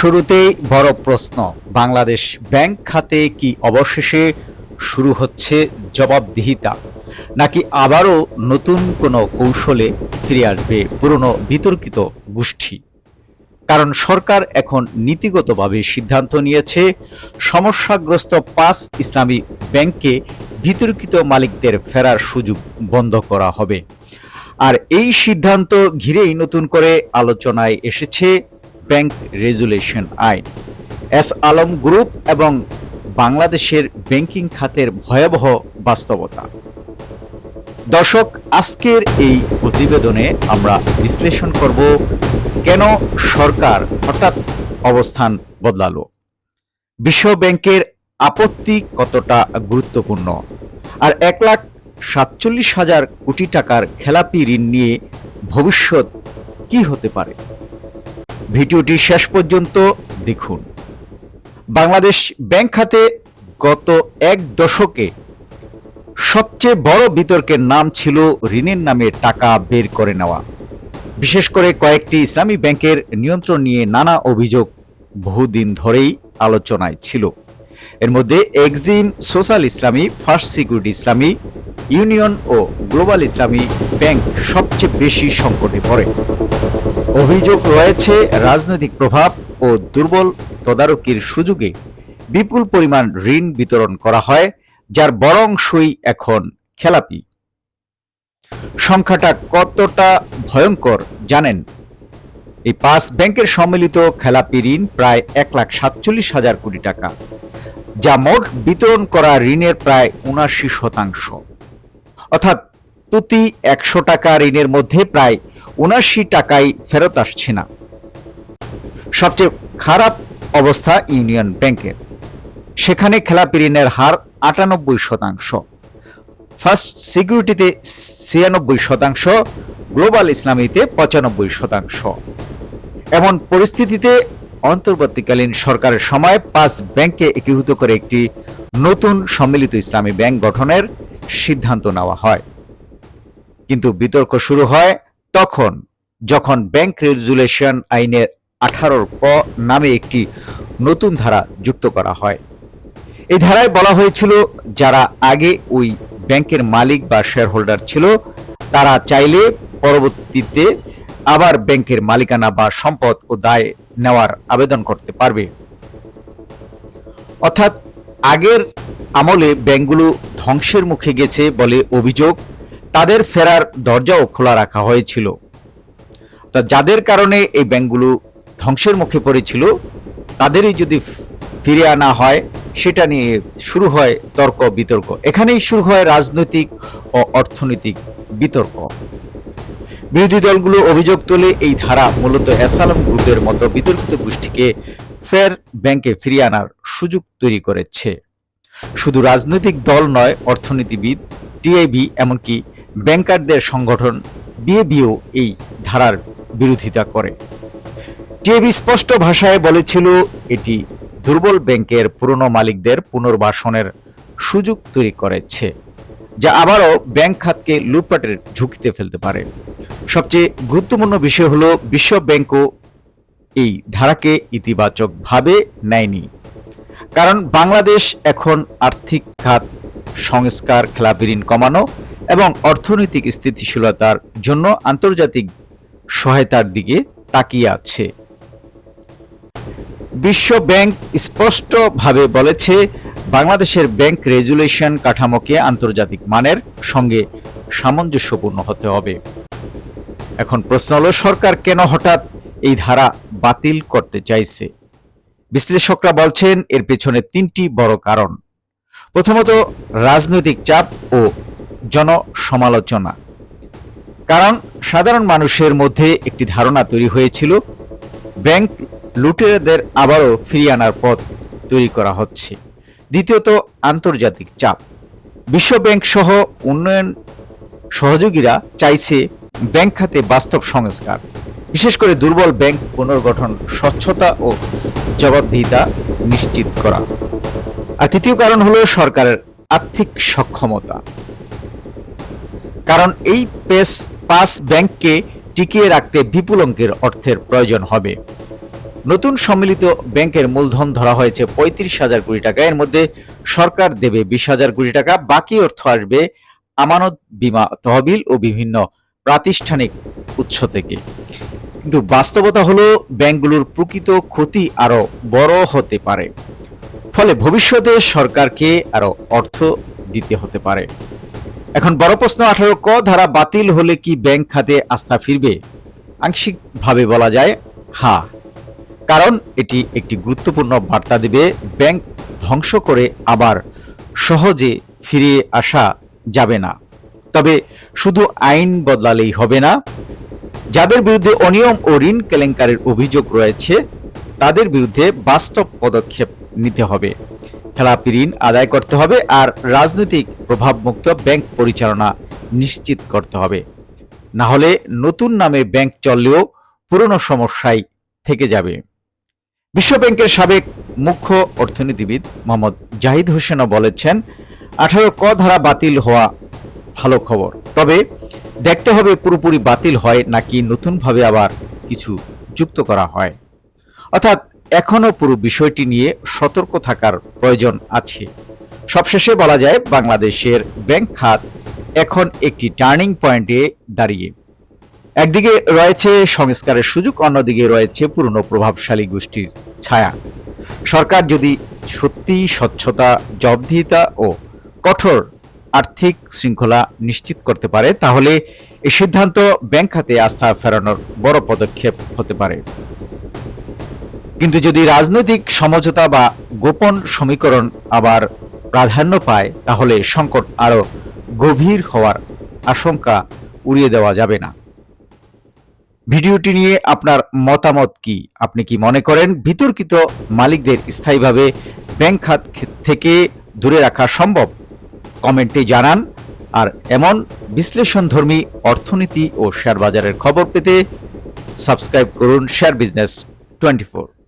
শুরুতেই বড় প্রশ্ন, বাংলাদেশ ব্যাংক খাতে কি অবশেষে শুরু হচ্ছে জবাবদিহিতা, নাকি আবারও নতুন কোনো কৌশলে ফিরে আসবে পুরনো বিতর্কিত গোষ্ঠী? কারণ সরকার এখন নীতিগতভাবে সিদ্ধান্ত নিয়েছে সমস্যাগ্রস্ত ৫ ইসলামী ব্যাংকে বিতর্কিত মালিকদের ফেরার সুযোগ বন্ধ করা হবে। আর এই সিদ্ধান্ত ঘিরেই নতুন করে আলোচনায় এসেছে ব্যাংক রেগুলেশন আইন, এস আলম গ্রুপ এবং বাংলাদেশের ব্যাংকিং খাতের ভয়াবহ বাস্তবতা। দর্শক, আজকের এই প্রতিবেদনে আমরা বিশ্লেষণ করব কেন সরকার হঠাৎ অবস্থান বদলালো, বিশ্ব ব্যাংকের আপত্তি কতটা গুরুত্বপূর্ণ, আর ১,৪৭,০০০ কোটি টাকার খেলাপি ঋণ নিয়ে ভবিষ্যৎ কি হতে পারে। ভিডিওটি শেষ পর্যন্ত দেখুন। বাংলাদেশ ব্যাংক খাতে গত এক দশকে সবচেয়ে বড় বিতর্কের নাম ছিল ঋণের নামে টাকা বের করে নেওয়া। বিশেষ করে কয়েকটি ইসলামী ব্যাংকের নিয়ন্ত্রণ নিয়ে নানা অভিযোগ বহুদিন ধরেই আলোচনায় ছিল। এর মধ্যে এক্সিম সোশ্যাল ইসলামী, ফার্স্ট সিকিউরিটি ইসলামী, ইউনিয়ন ও গ্লোবাল ইসলামী ব্যাংক সবচেয়ে বেশি সংকটে পড়ে। অভিযোগ রয়েছে রাজনৈতিক প্রভাব ও দুর্বল তদারকির সুযোগে বিপুল পরিমাণ ঋণ বিতরণ করা হয়, যার বড় অংশই এখন খেলাপি। সংখ্যাটা কতটা ভয়ঙ্কর জানেন? এই ৫ ব্যাংকের সম্মিলিত খেলাপি ঋণ প্রায় ১,৪৭,০০০ কোটি টাকা, যা মোট বিতরণ করা ঋণের প্রায় ৭৯%। অর্থাৎ প্রতি ১০০ টাকা ঋণের মধ্যে প্রায় ৭৯ টাকাই ফেরত আসছে না। সবচেয়ে খারাপ অবস্থা ইউনিয়ন ব্যাংকের, সেখানে খেলাপি ঋণের হার ৯৮%, ফার্স্ট সিকিউরিটিতে ৯৬%, গ্লোবাল ইসলামীতে ৯৫%। এমন পরিস্থিতিতে অন্তর্বর্তীকালীন সরকারের সময় ৫ ব্যাংককে একীভূত করে একটি নতুন সম্মিলিত ইসলামী ব্যাংক গঠনের সিদ্ধান্ত নেওয়া হয়। কিন্তু বিতর্ক শুরু হয় তখন, যখন ব্যাংক রেগুলেশন আইনের ১৮ ক নামে একটি নতুন ধারা যুক্ত করা হয়। এই ধারায় বলা হয়েছিল, যারা আগে ওই ব্যাংকের মালিক বা শেয়ার হোল্ডার ছিল, তারা চাইলে পরবর্তীতে আবার ব্যাংকের মালিকানা বা সম্পদ ও দায় নেওয়ার আবেদন করতে পারবে। অর্থাৎ আগের আমলে ব্যাংকগুলো ধ্বংসের মুখে গেছে বলে অভিযোগ, তাদের ফেরার দরজাও খোলা রাখা হয়েছিল। তা যাদের কারণে এই ব্যাংকগুলো ধ্বংসের মুখে পড়েছিল, তাদেরই যদি ফিরে আনা হয়, সেটা নিয়ে শুরু হয় তর্ক বিতর্ক। এখানেই শুরু হয় রাজনৈতিক ও অর্থনৈতিক বিতর্ক। বিরোধী দলগুলো অভিযোগ তোলে, এই ধারা মূলত এস আলম গ্রুপের মতো বিতর্কিত গোষ্ঠীকে ফের ব্যাংকে ফিরিয়ে আনার সুযোগ তৈরি করেছে। শুধু রাজনৈতিক দল নয়, অর্থনীতিবিদ, টিআইবি, এমনকি ব্যাংকারদের সংগঠন বিএবিও এই ধারার বিরোধিতা করে। টিআইবি স্পষ্ট ভাষায় বলেছিল, এটি দুর্বল ব্যাংকের পুরনো মালিকদের পুনর্বাসনের সুযোগ তৈরি করেছে, যা আবারও ব্যাংক খাতকে লুটপাটের ঝুঁকিতে ফেলতে পারে। সবচেয়ে গুরুত্বপূর্ণ বিষয় হলো, বিশ্ব ব্যাংকও এই ধারাকে ইতিবাচকভাবে নেয়নি। কারণ বাংলাদেশ এখন আর্থিক খাত সংস্কার, খেলাপি ঋণ কমানো এবং অর্থনৈতিক স্থিতিশীলতার জন্য আন্তর্জাতিক সহায়তার দিকে তাকিয়ে আছে। বিশ্ব ব্যাংক স্পষ্টভাবে বলেছে, বাংলাদেশের ব্যাংক রেগুলেশন কাঠামোকে আন্তর্জাতিক মানের সঙ্গে সামঞ্জস্যপূর্ণ হতে হবে। এখন প্রশ্ন হলো, সরকার কেন হঠাৎ এই ধারা বাতিল করতে চাইছে? বিশ্লেষকরা বলছেন, এর পেছনে ৩টি বড় কারণ। প্রথমত, রাজনৈতিক চাপ ও জনসমালোচনা। কারণ সাধারণ মানুষের মধ্যে একটি ধারণা তৈরি হয়েছিল, ব্যাংক লুটেরাদের আবারও ফিরিয়ে আনার পথ তৈরি করা হচ্ছে। দ্বিতীয়ত, আন্তর্জাতিক চাপ। বিশ্ব ব্যাংক সহ উন্নয়ন সহযোগীরা চাইছে ব্যাংক খাতে বাস্তব সংস্কার, বিশেষ করে দুর্বল ব্যাংক পুনর্গঠন, স্বচ্ছতা ও জবাবদিহিতা নিশ্চিত করা। আর তৃতীয় কারণ হলো সরকারের আর্থিক সক্ষমতা। কারণ এই ৫ ব্যাংককে টিকিয়ে রাখতে বিপুল অঙ্কের অর্থের প্রয়োজন হবে। নতুন সম্মিলিত ব্যাংকের মূলধন ধরা হয়েছে ৩৫,০০০ কোটি টাকা। এর মধ্যে সরকার দেবে ২০,০০০ কোটি টাকা, বাকি অর্থ আসবে আমানত বীমা তহবিল ও বিভিন্ন প্রাতিষ্ঠানিক উৎস থেকে। কিন্তু বাস্তবতা হলো ব্যাংকগুলোর প্রকৃত ক্ষতি আরো বড় হতে পারে। ফলে ভবিষ্যতে সরকারকে আরো অর্থ দিতে হতে পারে। এখন বড় প্রশ্ন, ১৮ ক ধারা বাতিল হলে কি ব্যাংক খাতে আস্থা ফিরবে? আংশিকভাবে বলা যায় হ্যাঁ, কারণ এটি একটি গুরুত্বপূর্ণ বার্তা দেবে। ব্যাংক ধ্বংস করে আবার সহজে ফিরে আসা যাবে না। তবে শুধু আইন বদলালেই হবে না। যাদের বিরুদ্ধে অনিয়ম ও ঋণ কেলেঙ্কারির অভিযোগ রয়েছে তাদের বিরুদ্ধে বাস্তব পদক্ষেপ নিতে হবে। খেলাপি ঋণ আদায় করতে হবে আর রাজনৈতিক প্রভাবমুক্ত ব্যাংক পরিচালনা নিশ্চিত করতে হবে। না হলে নতুন নামে ব্যাংক চললেও পুরনো সমস্যাই থেকে যাবে। বিশ্বব্যাংকের সাবেক মুখ্য অর্থনীতিবিদ মোহাম্মদ জাহিদ হোসেনও বলেছেন, ১৮ ক ধারা বাতিল হওয়া ভালো খবর, তবে দেখতে হবে পুরোপুরি বাতিল হয় নাকি নতুনভাবে আবার কিছু যুক্ত করা হয়। অর্থাৎ এখনো পুরো বিষয়টি নিয়ে সতর্ক থাকার প্রয়োজন আছে। সবশেষে বলা যায়, বাংলাদেশের ব্যাংক খাত এখন একটি টার্নিং পয়েন্টে দাঁড়িয়ে। একদিকে রয়েছে সংস্কারের সুযোগ, অন্যদিকে রয়েছে পুরনো প্রভাবশালী গোষ্ঠীর ছায়া। সরকার যদি সত্যিই স্বচ্ছতা, জবাবদিহিতা ও কঠোর আর্থিক শৃঙ্খলা নিশ্চিত করতে পারে, তাহলে এই সিদ্ধান্ত ব্যাংক খাতে আস্থা ফেরানোর বড় পদক্ষেপ হতে পারে। কিন্তু যদি রাজনৈতিক সমঝোতা বা গোপন সমীকরণ আবার প্রাধান্য পায়, তাহলে সংকট আরো গভীর হওয়ার আশঙ্কা উড়িয়ে দেওয়া যাবে না। ভিডিওটি নিয়ে আপনার মতামত কি? আপনি কি মনে করেন বিতর্কিত মালিকদের স্থায়ীভাবে ব্যাংক খাত থেকে দূরে রাখা সম্ভব? কমেন্টে জানান। আর এমন বিশ্লেষণধর্মী অর্থনীতি ও শেয়ার বাজারের খবর পেতে সাবস্ক্রাইব করুন শেয়ার বিজনেস 24।